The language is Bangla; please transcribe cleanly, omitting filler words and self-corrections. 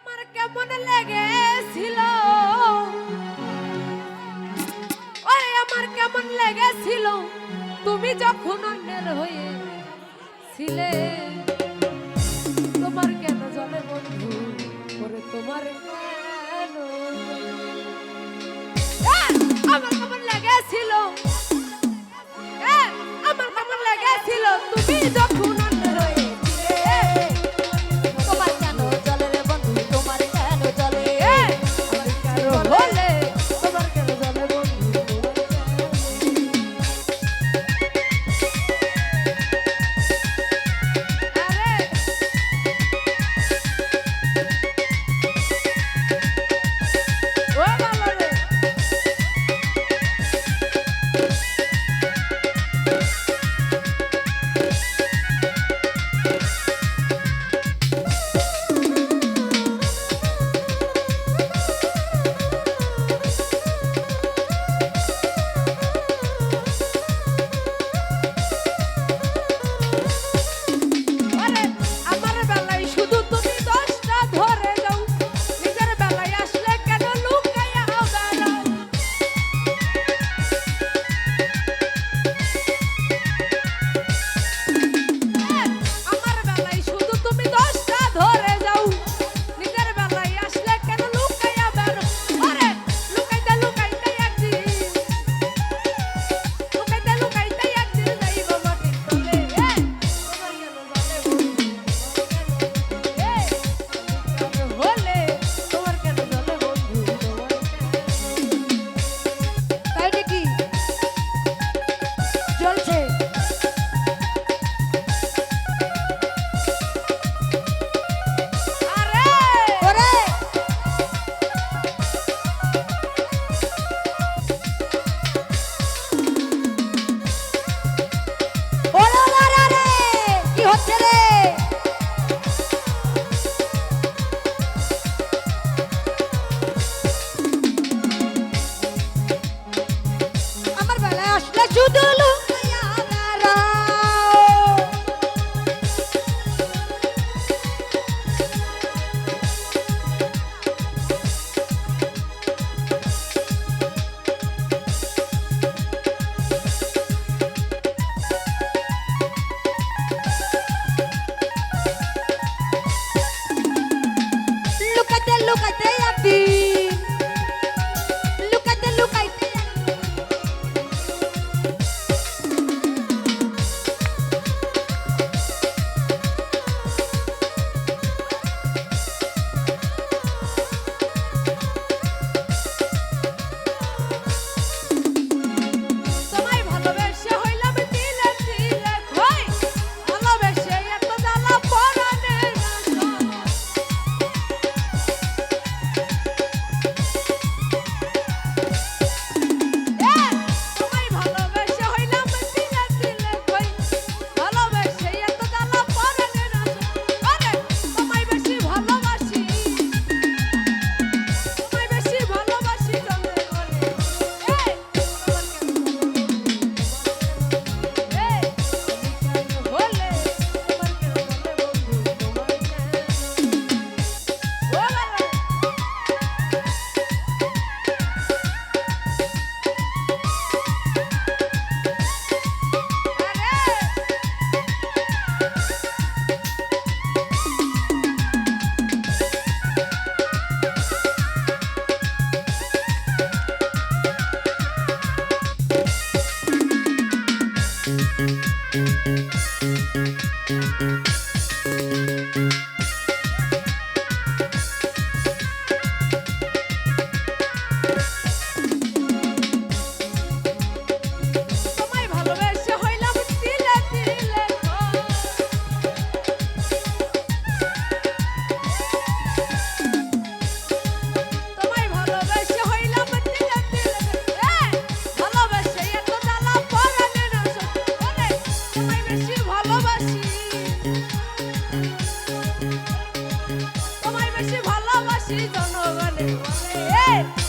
আমার কেমন লেগেছিল, ওরে আমার কেমন লেগেছিল তুমি যখন অন্যের হয়ে ছিলে। তোমার কেন জলে বন্ধু, ওরে তোমার কেন, আমার কেমন লেগেছিল, আমার কেমন লেগেছিল তুমি যখন অন্যের হয়ে ছিলে। তোমার কেন জলে রে বন্ধু, তোমার কেন জলে? আমার কেন হলে তোমার কেন জলে বন্ধু, শুধু লুকাইয়া বেড়াও। লুকাইতে লুকাইতে একদিন, লুকাইতে লুকাইতে তোমায় বেশি ভালোবাসি জনগণে বলে।